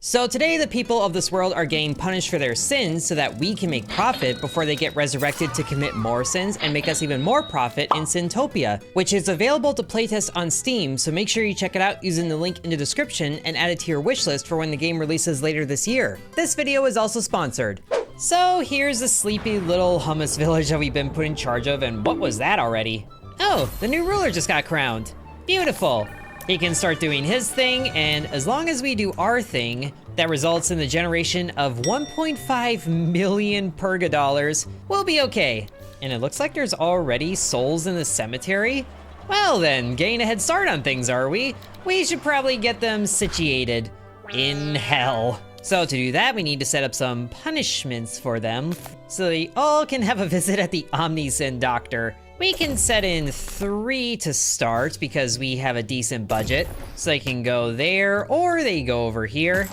So today the people of this world are getting punished for their sins so that we can make profit before they get resurrected to commit more sins and make us even more profit in Sintopia, which is available to playtest on Steam, so make sure you check it out using the link in the description and add it to your wishlist for when the game releases later this year. This video is also sponsored. So here's the sleepy little hummus village that we've been put in charge of, and what was that already? Oh, the new ruler just got crowned. Beautiful. He can start doing his thing, and as long as we do our thing, that results in the generation of 1.5 million purgadollars, we'll be okay. And it looks like there's already souls in the cemetery? Well then, getting a head start on things, are we? We should probably get them situated in hell. So to do that, we need to set up some punishments for them, so they all can have a visit at the Omnisin Doctor. We can set in 3 to start because we have a decent budget. So they can go there, or they go over here,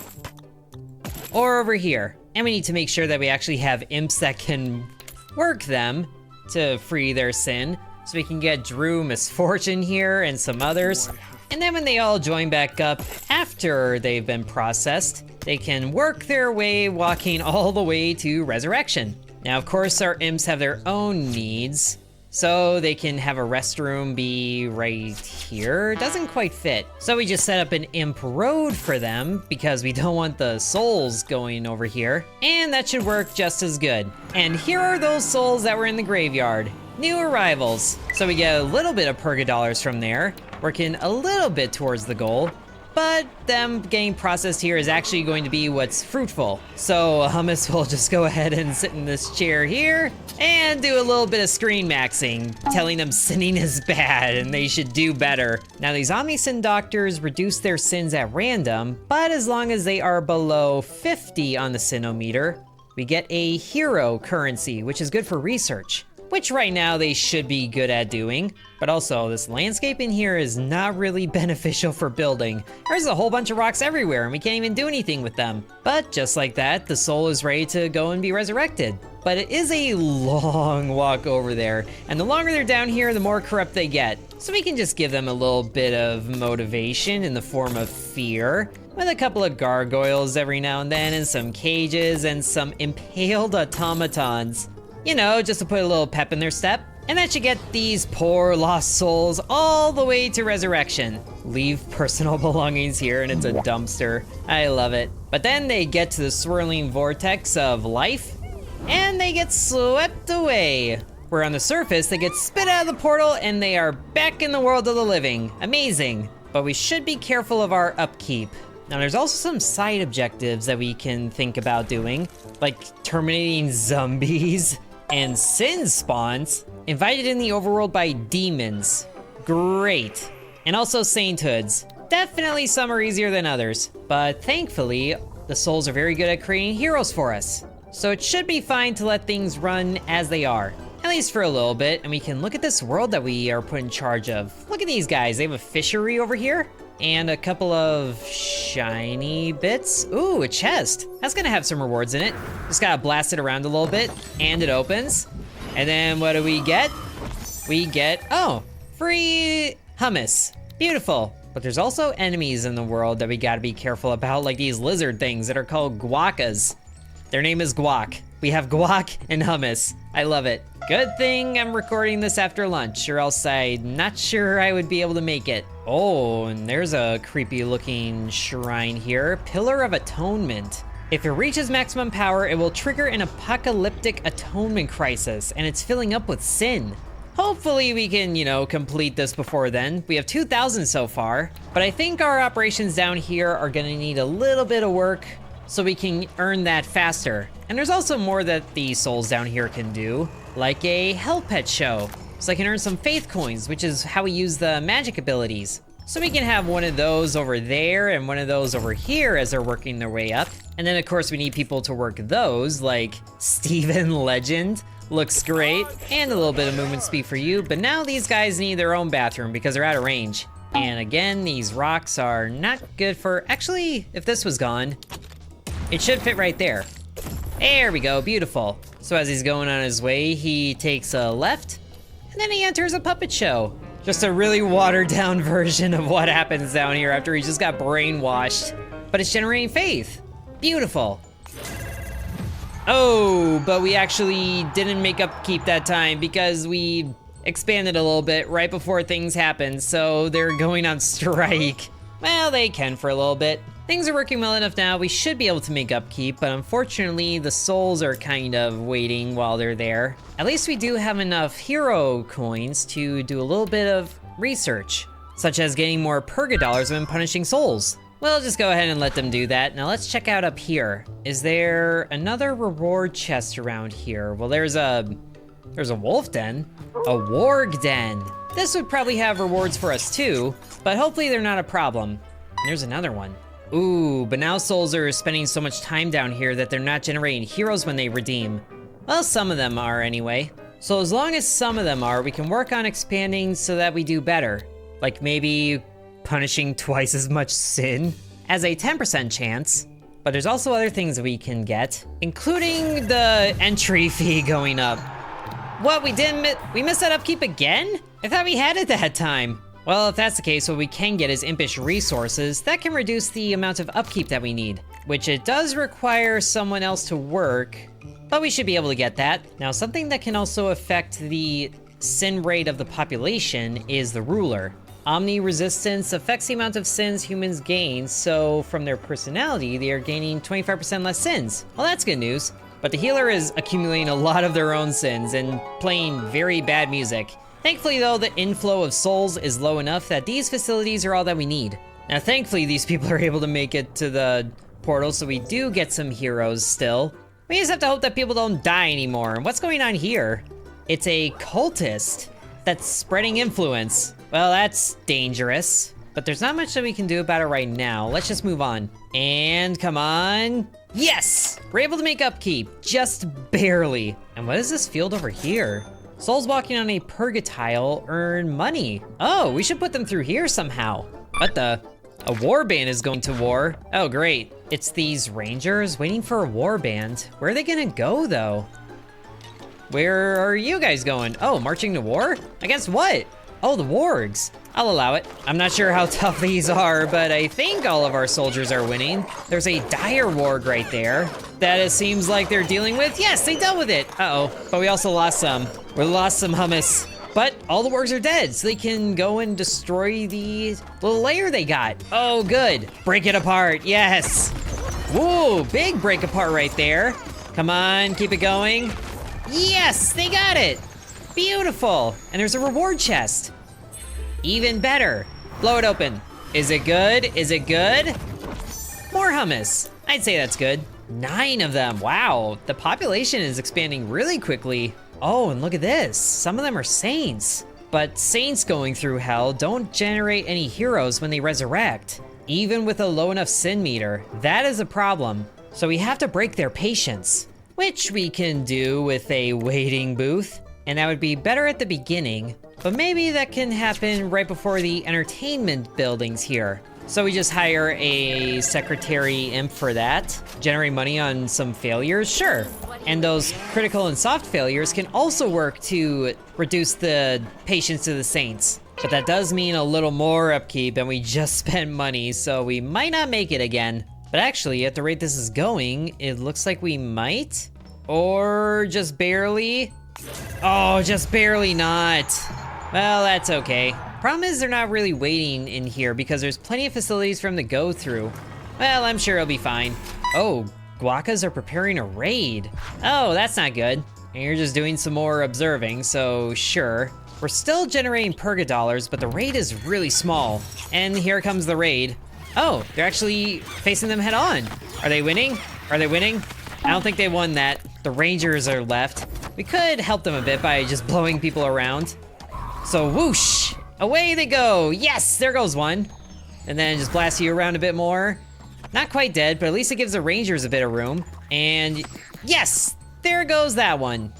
or over here. And we need to make sure that we actually have imps that can work them to free their sin. So we can get Drew Misfortune here and some others. And then when they all join back up after they've been processed, they can work their way walking all the way to resurrection. Now, of course, our imps have their own needs. So they can have a restroom be right here. Doesn't quite fit. So we just set up an imp road for them because we don't want the souls going over here. And that should work just as good. And here are those souls that were in the graveyard. New arrivals. So we get a little bit of purgadollars from there, working a little bit towards the goal. But them getting processed here is actually going to be what's fruitful. So Hummus will just go ahead and sit in this chair here and do a little bit of screen maxing, telling them sinning is bad and they should do better. Now these Omnisin doctors reduce their sins at random, but as long as they are below 50 on the sinometer, we get a hero currency, which is good for research, which right now they should be good at doing. But also, this landscape in here is not really beneficial for building. There's a whole bunch of rocks everywhere and we can't even do anything with them. But just like that, the soul is ready to go and be resurrected. But it is a long walk over there, and the longer they're down here, the more corrupt they get. So we can just give them a little bit of motivation in the form of fear, with a couple of gargoyles every now and then, and some cages, and some impaled automatons. You know, just to put a little pep in their step. And that should get these poor lost souls all the way to resurrection. Leave personal belongings here and it's a dumpster. I love it. But then they get to the swirling vortex of life and they get swept away. Where on the surface, they get spit out of the portal and they are back in the world of the living. Amazing. But we should be careful of our upkeep. Now there's also some side objectives that we can think about doing, like terminating zombies and sin spawns, invited in the overworld by demons. Great. And also sainthoods. Definitely some are easier than others, but thankfully, the souls are very good at creating heroes for us. So it should be fine to let things run as they are, at least for a little bit, and we can look at this world that we are put in charge of. Look at these guys, they have a fishery over here, and a couple of shiny bits. Ooh, a chest. That's gonna have some rewards in it. Just gotta blast it around a little bit, and it opens. And then what do we get? We get, oh, free hummus. Beautiful. But there's also enemies in the world that we gotta be careful about, like these lizard things that are called guacas. Their name is Guac. We have guac and hummus. I love it. Good thing I'm recording this after lunch, or else I'm not sure I would be able to make it. Oh, and there's a creepy looking shrine here. Pillar of Atonement. If it reaches maximum power, it will trigger an apocalyptic atonement crisis, and it's filling up with sin. Hopefully we can, you know, complete this before then. We have 2,000 so far, but I think our operations down here are gonna need a little bit of work so we can earn that faster. And there's also more that the souls down here can do, like a Hell Pet show. So I can earn some faith coins, which is how we use the magic abilities. So we can have one of those over there and one of those over here as they're working their way up. And then of course we need people to work those, like Steven Legend. Looks great, and a little bit of movement speed for you, but now these guys need their own bathroom because they're out of range. And again, these rocks are not good for, actually, if this was gone, it should fit right there. There we go, beautiful. So as he's going on his way, he takes a left, and then he enters a puppet show. Just a really watered down version of what happens down here after he just got brainwashed. But but it's generating faith. Beautiful. Oh, but we actually didn't make upkeep that time because we expanded a little bit right before things happened, so they're going on strike. Well, they can for a little bit. Things are working well enough now, we should be able to make upkeep, but unfortunately the souls are kind of waiting while they're there. At least we do have enough hero coins to do a little bit of research, such as getting more purgadollars when punishing souls. We'll just go ahead and let them do that. Now let's check out up here. Is there another reward chest around here? Well, there's a wolf den, a warg den. This would probably have rewards for us too, but hopefully they're not a problem. There's another one. Ooh, but now souls are spending so much time down here that they're not generating heroes when they redeem. Well, some of them are anyway. So as long as some of them are, we can work on expanding so that we do better. Like maybe punishing twice as much sin as a 10% chance. But there's also other things we can get, including the entry fee going up. What, we missed that upkeep again? I thought we had it that time. Well, if that's the case, what we can get is impish resources. That can reduce the amount of upkeep that we need, which it does require someone else to work, but we should be able to get that. Now, something that can also affect the sin rate of the population is the ruler. Omni resistance affects the amount of sins humans gain, so from their personality, they are gaining 25% less sins. Well, that's good news. But the healer is accumulating a lot of their own sins and playing very bad music. Thankfully though, the inflow of souls is low enough that these facilities are all that we need. Now thankfully these people are able to make it to the portal, so we do get some heroes still. We just have to hope that people don't die anymore. And what's going on here? It's a cultist that's spreading influence. Well, that's dangerous, but there's not much that we can do about it right now. Let's just move on. And come on. Yes! We're able to make upkeep, just barely. And what is this field over here? Souls walking on a purgatile earn money. Oh, we should put them through here somehow. What the? A war band is going to war. Oh, great. It's these rangers waiting for a war band. Where are they gonna go, though? Where are you guys going? Oh, marching to war? Against what? Oh, the wargs. I'll allow it. I'm not sure how tough these are, but I think all of our soldiers are winning. There's a dire warg right there that it seems like they're dealing with. Yes, they dealt with it. Uh-oh, but we also lost some. We lost some hummus. But all the wargs are dead, so they can go and destroy the little lair they got. Oh, good. Break it apart, yes. Whoa, big break apart right there. Come on, keep it going. Yes, they got it. Beautiful. And there's a reward chest. Even better. Blow it open. Is it good? Is it good? More hummus. I'd say that's good. 9 of them. Wow. The population is expanding really quickly. Oh, and look at this. Some of them are saints. But saints going through hell don't generate any heroes when they resurrect. Even with a low enough sin meter, that is a problem. So we have to break their patience, which we can do with a waiting booth. And that would be better at the beginning, but maybe that can happen right before the entertainment buildings here. So we just hire a secretary imp for that. Generate money on some failures, sure. And those critical and soft failures can also work to reduce the patience of the saints. But that does mean a little more upkeep, and we just spent money, so we might not make it again. But actually, at the rate this is going, it looks like we might, or just barely. Oh, just barely not. Well, that's okay. Problem is they're not really waiting in here because there's plenty of facilities for them to go through. Well, I'm sure it'll be fine. Oh, guacas are preparing a raid. Oh, that's not good. And you're just doing some more observing, so sure. We're still generating purgadollars, but the raid is really small. And here comes the raid. Oh, they're actually facing them head on. Are they winning? Are they winning? I don't think they won that. The rangers are left. We could help them a bit by just blowing people around. So whoosh, away they go. Yes, there goes one. And then just blast you around a bit more. Not quite dead, but at least it gives the rangers a bit of room. And yes, there goes that one.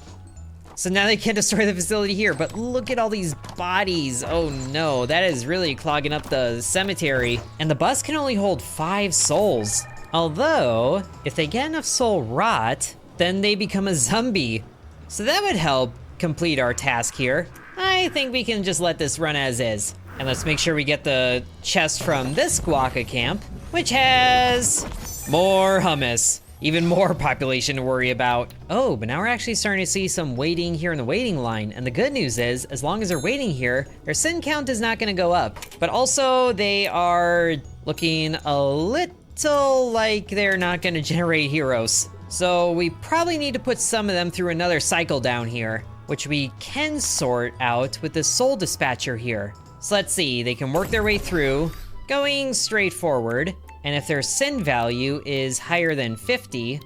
So now they can't destroy the facility here, but look at all these bodies. Oh no, that is really clogging up the cemetery. And the bus can only hold 5 souls. Although, if they get enough soul rot, then they become a zombie. So that would help complete our task here. I think we can just let this run as is. And let's make sure we get the chest from this guaca camp, which has more hummus. Even more population to worry about. Oh, but now we're actually starting to see some waiting here in the waiting line. And the good news is, as long as they're waiting here, their sin count is not gonna go up. But also, they are looking a little like they're not gonna generate heroes. So we probably need to put some of them through another cycle down here, which we can sort out with the soul dispatcher here. So let's see, they can work their way through, going straight forward. And if their sin value is higher than 50,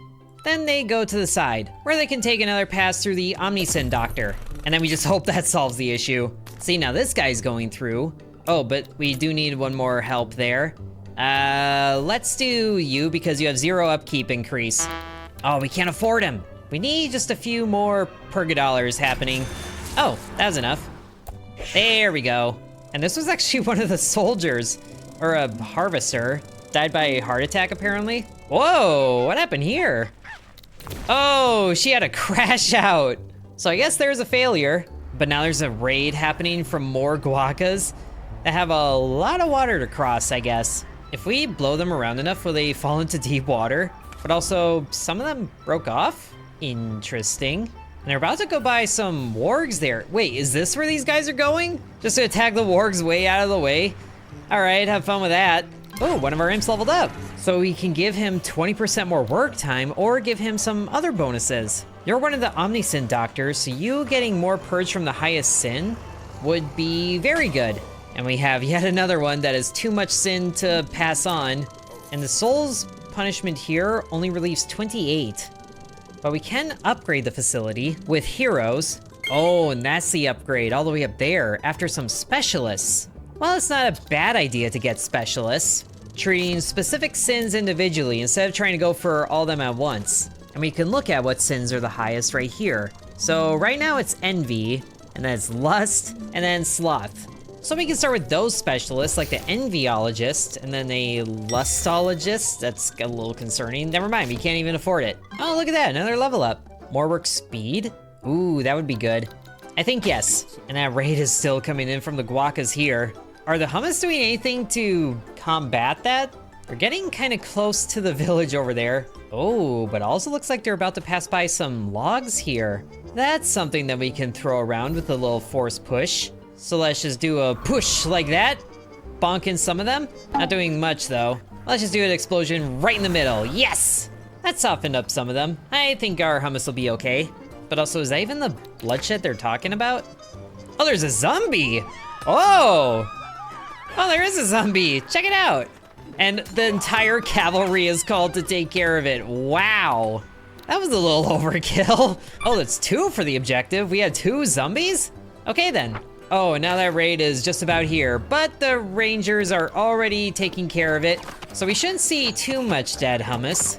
then they go to the side, where they can take another pass through the Omnisin Doctor. And then we just hope that solves the issue. See, now this guy's going through. Oh, but we do need one more help there. Let's do you, because you have 0 upkeep increase. Oh, we can't afford him. We need just a few more purgadollars happening. Oh, that was enough. There we go. And this was actually one of the soldiers, or a harvester. Died by a heart attack, apparently. Whoa, what happened here? Oh, she had a crash out. So I guess there's a failure, but now there's a raid happening from more guacas that have a lot of water to cross, I guess. If we blow them around enough, will they fall into deep water? But also, some of them broke off? Interesting. And they're about to go by some wargs there. Wait, is this where these guys are going? Just to attack the wargs way out of the way? All right, have fun with that. Oh, one of our imps leveled up. So we can give him 20% more work time or give him some other bonuses. You're one of the Omnisin Doctors, so you getting more purge from the highest sin would be very good. And we have yet another one that is too much sin to pass on. And the soul's punishment here only relieves 28. But we can upgrade the facility with heroes. Oh, and that's the upgrade all the way up there after some specialists. Well, it's not a bad idea to get specialists, treating specific sins individually instead of trying to go for all of them at once. And we can look at what sins are the highest right here. So right now it's envy, and then it's lust, and then sloth. So we can start with those specialists like the enviologist, and then a lustologist. That's a little concerning. Never mind, we can't even afford it. Oh, look at that, another level up. More work speed? Ooh, that would be good. I think yes. And that raid is still coming in from the guacas here. Are the hummus doing anything to combat that? We're getting kind of close to the village over there. Oh, but also looks like they're about to pass by some logs here. That's something that we can throw around with a little force push. So let's just do a push like that. Bonking some of them. Not doing much though. Let's just do an explosion right in the middle. Yes! That softened up some of them. I think our hummus will be okay. But also, is that even the bloodshed they're talking about? Oh, there's a zombie! Oh! Oh, there is a zombie! Check it out! And the entire cavalry is called to take care of it. Wow! That was a little overkill. Oh, that's 2 for the objective. We had 2 zombies? Okay then. Oh, and now that raid is just about here, but the rangers are already taking care of it, so we shouldn't see too much dead hummus.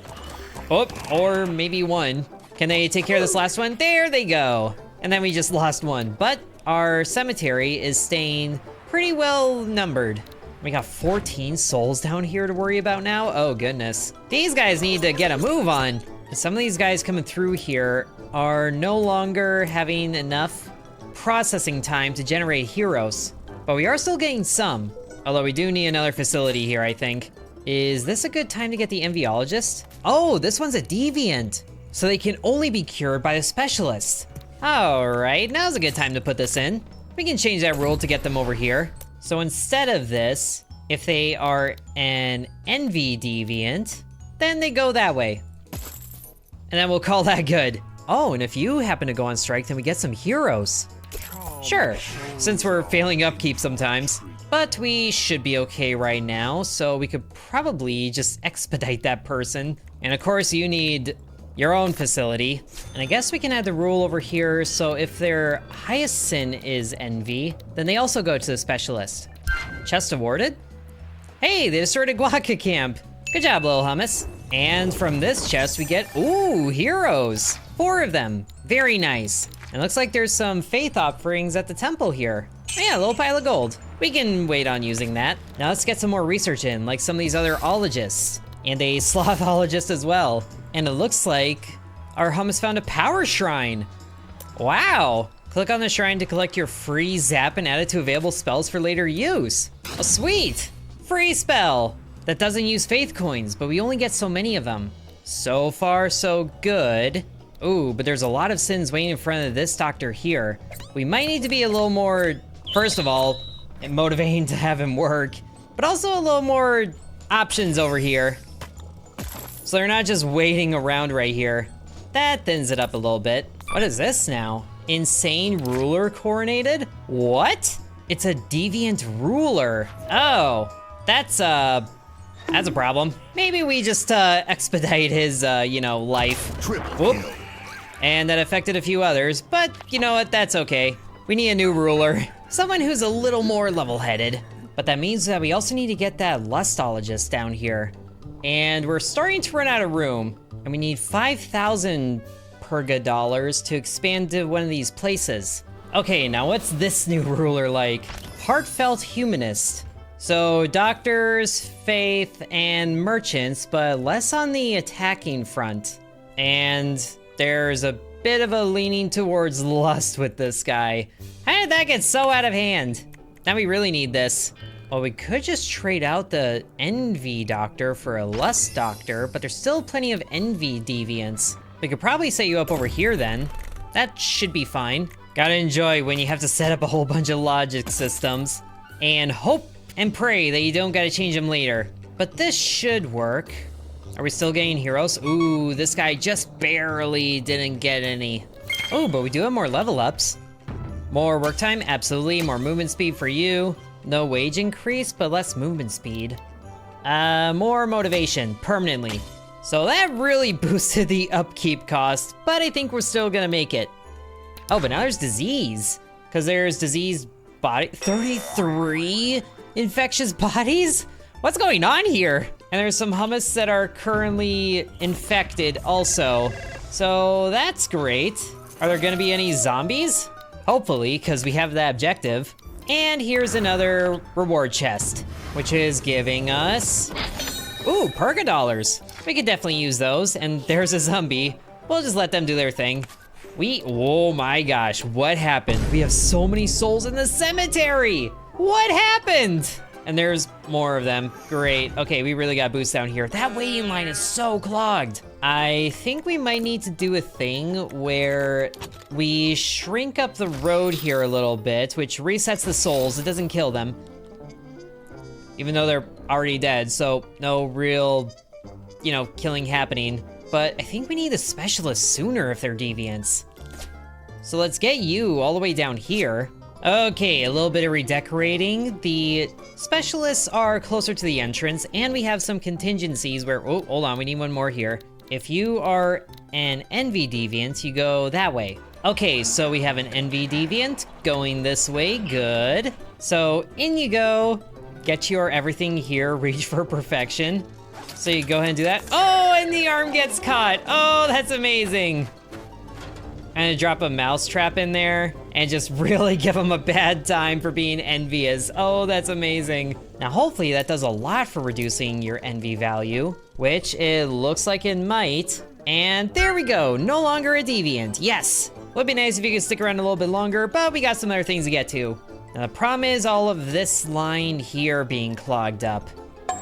Oh, or maybe 1. Can they take care of this last one? There they go. And then we just lost 1, but our cemetery is staying pretty well numbered. We got 14 souls down here to worry about now. Oh goodness. These guys need to get a move on. Some of these guys coming through here are no longer having enough processing time to generate heroes, but we are still getting some. Although we do need another facility here, I think. Is this a good time to get the enviologist? Oh, this one's a deviant, so they can only be cured by the specialist. All right, now's a good time to put this in. We can change that rule to get them over here. So instead of this, if they are an envy deviant, then they go that way. And then we'll call that good. Oh, and if you happen to go on strike, then we get some heroes. Sure, since we're failing upkeep sometimes. But we should be okay right now, so we could probably just expedite that person. And of course, you need your own facility. And I guess we can add the rule over here, so if their highest sin is envy, then they also go to the specialist. Chest awarded? Hey, they destroyed a guaca camp. Good job, little hummus. And from this chest, we get, ooh, heroes. 4 of them, very nice. And looks like there's some faith offerings at the temple here. Yeah, a little pile of gold. We can wait on using that. Now let's get some more research in, like some of these other ologists. And a slothologist as well. And it looks like our hummus found a power shrine. Wow, Click on the shrine to collect your free zap and add it to available spells for later use. Oh, sweet! Free spell! That doesn't use faith coins, but we only get so many of them. So far, so good. Ooh, but there's a lot of sins waiting in front of this doctor here. We might need to be a little more, first of all, motivating to have him work, but also a little more options over here. So they're not just waiting around right here. That thins it up a little bit. What is this now? Insane ruler coronated? What? It's a deviant ruler. Oh, that's a problem. Maybe we just expedite his, life. Whoop. And that affected a few others, but you know what, that's okay. We need a new ruler. Someone who's a little more level-headed. But that means that we also need to get that lustologist down here. And we're starting to run out of room, and we need 5,000 purga dollars to expand to one of these places. Okay, now what's this new ruler like? Heartfelt humanist. So doctors, faith, and merchants, but less on the attacking front. And there's a bit of a leaning towards lust with this guy. How did that get so out of hand? Now we really need this. Well, we could just trade out the envy doctor for a lust doctor, but there's still plenty of envy deviants. We could probably set you up over here then. That should be fine. Gotta enjoy when you have to set up a whole bunch of logic systems. And hope and pray that you don't gotta change them later. But this should work. Are we still getting heroes? Ooh, this guy just barely didn't get any. Oh, but we do have more level ups. More work time, absolutely. More movement speed for you. No wage increase, but less movement speed. More motivation, permanently. So that really boosted the upkeep cost, but I think we're still gonna make it. Oh, but now there's disease. Because there's disease body, 33 infectious bodies? What's going on here? And there's some hummus that are currently infected also. So that's great. Are there gonna be any zombies? Hopefully, because we have that objective. And here's another reward chest, which is giving us, ooh, purga dollars. We could definitely use those, and there's a zombie. We'll just let them do their thing. Oh my gosh, what happened? We have so many souls in the cemetery. What happened? And there's more of them. Great. Okay, we really got boost down here. That waiting line is so clogged. I think we might need to do a thing where we shrink up the road here a little bit, which resets the souls. It doesn't kill them. Even though they're already dead, so no real, killing happening. But I think we need a specialist sooner if they're deviants. So let's get you all the way down here. Okay, a little bit of redecorating. The specialists are closer to the entrance, and we have some contingencies where, oh, hold on, we need one more here. If you are an envy deviant, you go that way. Okay, so we have an envy deviant going this way, good. So in you go, get your everything here, reach for perfection. So you go ahead and do that. Oh, and the arm gets caught. Oh, that's amazing. I'm gonna drop a mouse trap in there and just really give them a bad time for being envious. Oh, that's amazing. Now, hopefully that does a lot for reducing your envy value, which it looks like it might. And there we go, no longer a deviant, yes. Would be nice if you could stick around a little bit longer, but we got some other things to get to. Now, the problem is all of this line here being clogged up.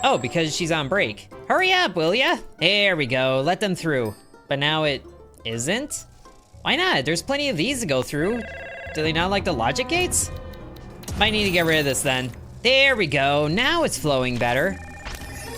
Oh, because she's on break. Hurry up, will ya? There we go, let them through. But now it isn't? Why not? There's plenty of these to go through. Do they not like the logic gates? Might need to get rid of this then. There we go, now it's flowing better.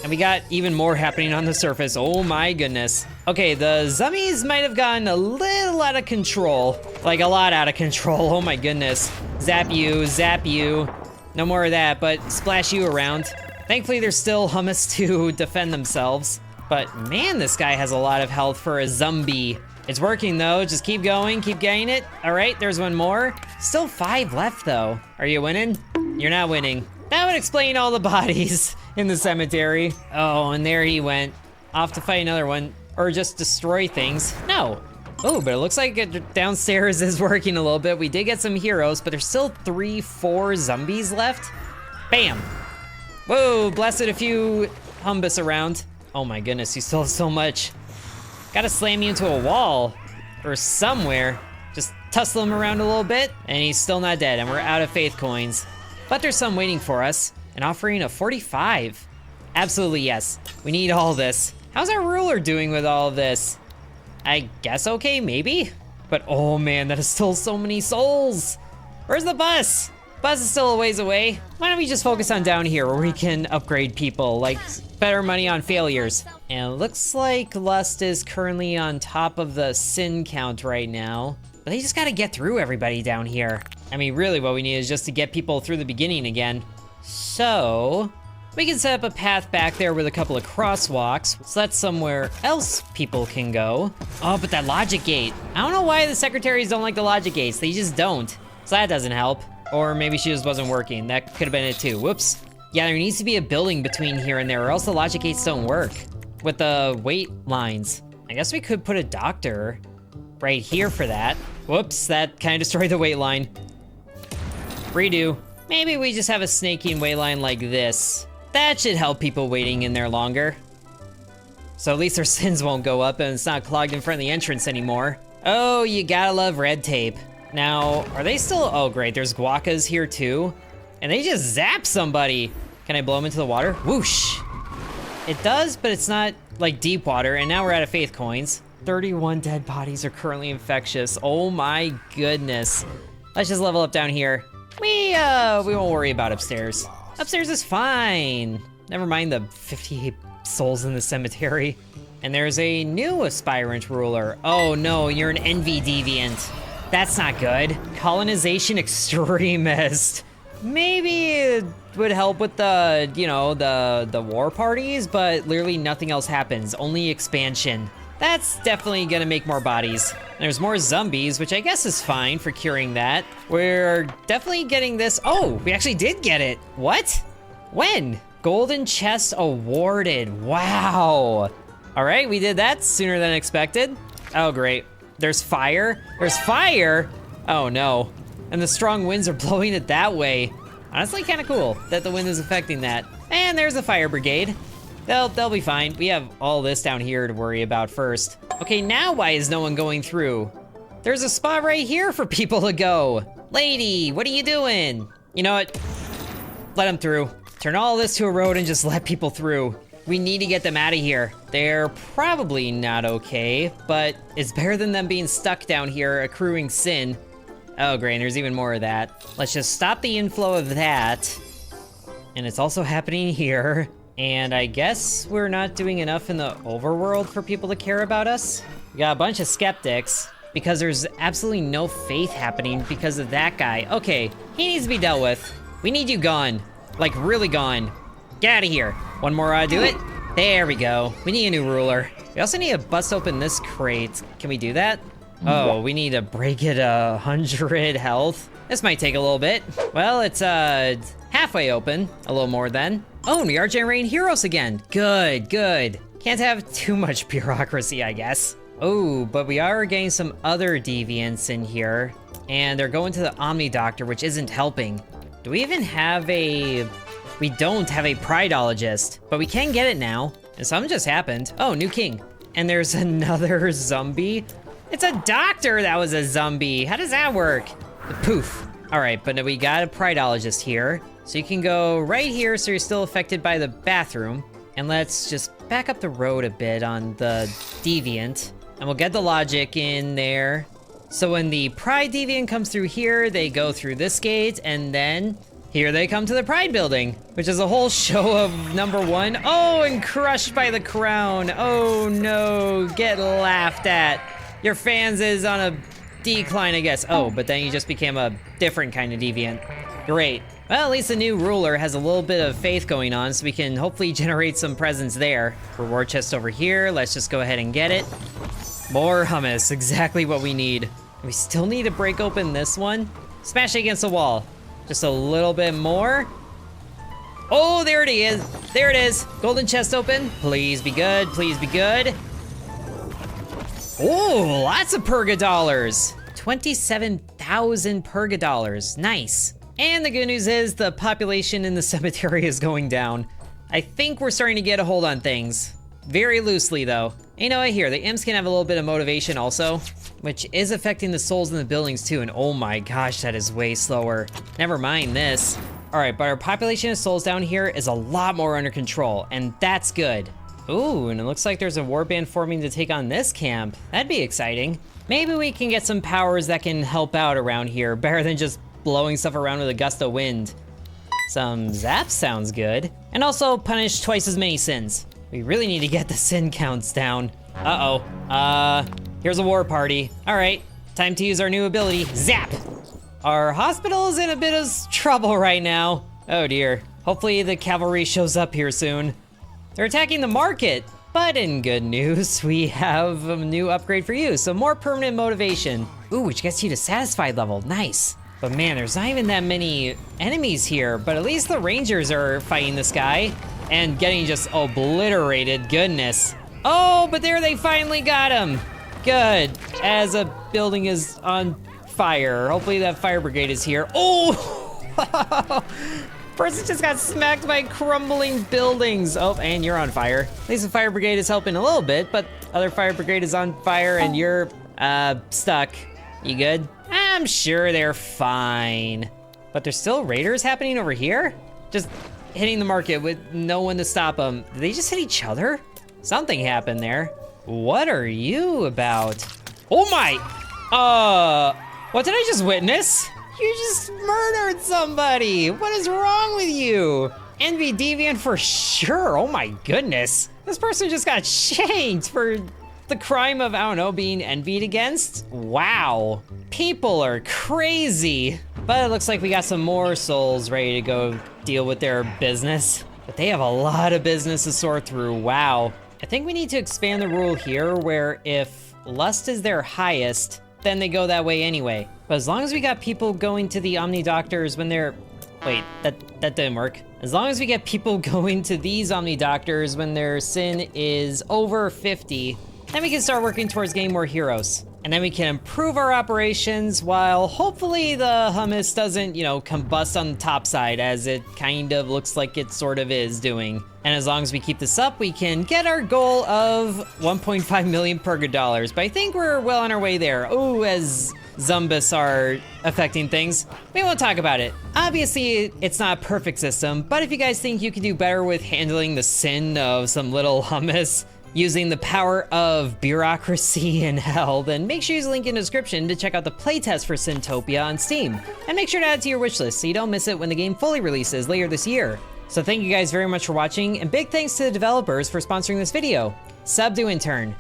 And we got even more happening on the surface, oh my goodness. Okay, the zombies might have gotten a little out of control. Like a lot out of control, oh my goodness. Zap you. No more of that, but splash you around. Thankfully, there's still hummus to defend themselves. But man, this guy has a lot of health for a zombie. It's working though, just keep going, keep getting it. All right, there's one more. Still 5 left though. Are you winning? You're not winning. That would explain all the bodies in the cemetery. Oh, and there he went. Off to fight another one, or just destroy things. No. Oh, but it looks like it downstairs is working a little bit. We did get some heroes, but there's still 3-4 zombies left. Bam. Whoa, blasted a few humbus around. Oh my goodness, you still have so much. Gotta slam you into a wall or somewhere. Just tussle him around a little bit, and he's still not dead, and we're out of faith coins. But there's some waiting for us. An offering of 45. Absolutely yes. We need all this. How's our ruler doing with all of this? I guess okay, maybe? But oh man, that is still so many souls. Where's the bus? Bus is still a ways away. Why don't we just focus on down here where we can upgrade people, like better money on failures. And it looks like lust is currently on top of the sin count right now. But they just gotta get through everybody down here. I mean, really what we need is just to get people through the beginning again. So, we can set up a path back there with a couple of crosswalks, so that's somewhere else people can go. Oh, but that logic gate. I don't know why the secretaries don't like the logic gates, they just don't. So that doesn't help. Or maybe she just wasn't working, that could have been it too, whoops. Yeah, there needs to be a building between here and there or else the logic gates don't work. With the wait lines. I guess we could put a doctor right here for that. Whoops, that kind of destroyed the wait line. Redo. Maybe we just have a snaking wait line like this. That should help people waiting in there longer. So at least their sins won't go up and it's not clogged in front of the entrance anymore. Oh, you gotta love red tape. Now, are they still, oh great, there's guacas here too. And they just zap somebody. Can I blow them into the water? Whoosh. It does, but it's not like deep water, and now we're out of faith coins. 31 dead bodies are currently infectious. Oh my goodness. Let's just level up down here. We won't worry about upstairs. Upstairs is fine. Never mind the 58 souls in the cemetery. And there's a new aspirant ruler. Oh no, you're an envy deviant. That's not good. Colonization extremist. Maybe it would help with the, you know, the war parties, but literally nothing else happens, only expansion. That's definitely gonna make more bodies. There's more zombies, which I guess is fine for curing that. We're definitely getting this. Oh, we actually did get it. What? When? Golden chest awarded. Wow. All right, we did that sooner than expected. Oh, great. There's fire. There's fire. Oh no. And the strong winds are blowing it that way. Honestly, kind of cool that the wind is affecting that. And there's the fire brigade. They'll be fine. We have all this down here to worry about first. Okay, now why is no one going through? There's a spot right here for people to go. Lady, what are you doing? You know what? Let them through. Turn all this to a road and just let people through. We need to get them out of here. They're probably not okay, but it's better than them being stuck down here accruing sin. Oh great, there's even more of that. Let's just stop the inflow of that. And it's also happening here. And I guess we're not doing enough in the overworld for people to care about us. We got a bunch of skeptics because there's absolutely no faith happening because of that guy. Okay, he needs to be dealt with. We need you gone, like really gone. Get out of here. One more do it. There we go. We need a new ruler. We also need to bust open this crate. Can we do that? Oh, we need to break it 100 health. This might take a little bit. Well, it's halfway open, a little more then. Oh, and we are generating heroes again. Good, good. Can't have too much bureaucracy, I guess. Oh, but we are getting some other deviants in here. And they're going to the Omni Doctor, which isn't helping. Do we even have a... We don't have a prideologist, but we can get it now. And something just happened. Oh, new king. And there's another zombie. It's a doctor that was a zombie. How does that work? Poof. All right, but we got a prideologist here. So you can go right here so you're still affected by the bathroom. And let's just back up the road a bit on the deviant. And we'll get the logic in there. So when the pride deviant comes through here, they go through this gate, and then here they come to the pride building, which is a whole show of number one. Oh, and crushed by the crown. Oh no, get laughed at. Your fans is on a decline, I guess. Oh, but then you just became a different kind of deviant. Great. Well, at least the new ruler has a little bit of faith going on, so we can hopefully generate some presents there. Reward chest over here. Let's just go ahead and get it. More hummus, exactly what we need. We still need to break open this one. Smash it against the wall. Just a little bit more. Oh, there it is. There it is. Golden chest open. Please be good. Please be good. Oh, lots of purga dollars. 27,000 purga dollars. Nice. And the good news is the population in the cemetery is going down. I think we're starting to get a hold on things. very loosely though. You know what, here, the imps can have a little bit of motivation also, which is affecting the souls in the buildings too, and oh my gosh, that is way slower. Never mind this. All right, but our population of souls down here is a lot more under control, and that's good. Ooh, and it looks like there's a warband forming to take on this camp. That'd be exciting. Maybe we can get some powers that can help out around here, better than just blowing stuff around with a gust of wind. Some zaps sounds good. And also punish twice as many sins. We really need to get the sin counts down. Uh-oh, here's a war party. All right, time to use our new ability, zap. Our hospital is in a bit of trouble right now. Oh dear, hopefully the cavalry shows up here soon. They're attacking the market, but in good news, we have a new upgrade for you, so more permanent motivation. Ooh, which gets you to satisfied level, nice. But man, there's not even that many enemies here, but at least the rangers are fighting this guy and getting just obliterated, goodness. Oh, but there they finally got him. Good, as a building is on fire. Hopefully that fire brigade is here. Oh! Person just got smacked by crumbling buildings. Oh, and you're on fire. At least the fire brigade is helping a little bit, but other fire brigade is on fire and you're, stuck. You good? I'm sure they're fine. But there's still raiders happening over here? Just hitting the market with no one to stop them. Did they just hit each other? Something happened there. What are you about? Oh my! What did I just witness? You just murdered somebody! What is wrong with you? Envy deviant for sure, oh my goodness. This person just got shanked for the crime of, I don't know, being envied against? Wow, people are crazy. But it looks like we got some more souls ready to go deal with their business. But they have a lot of business to sort through, wow. I think we need to expand the rule here where if lust is their highest, then they go that way anyway. But as long as we got people going to the Omni Doctors when they're... Wait, that didn't work. As long as we get people going to these Omni Doctors when their sin is over 50, then we can start working towards getting more heroes. And then we can improve our operations while hopefully the hummus doesn't, you know, combust on the top side as it kind of looks like it sort of is doing. And as long as we keep this up, we can get our goal of 1.5 million purga dollars. But I think we're well on our way there. Ooh, as zombies are affecting things. We won't talk about it. Obviously, it's not a perfect system, but if you guys think you can do better with handling the sin of some little hummus, using the power of bureaucracy and hell, then make sure you use the link in the description to check out the playtest for Sintopia on Steam. And make sure to add it to your wishlist so you don't miss it when the game fully releases later this year. So thank you guys very much for watching, and big thanks to the developers for sponsoring this video. Sub to Intern,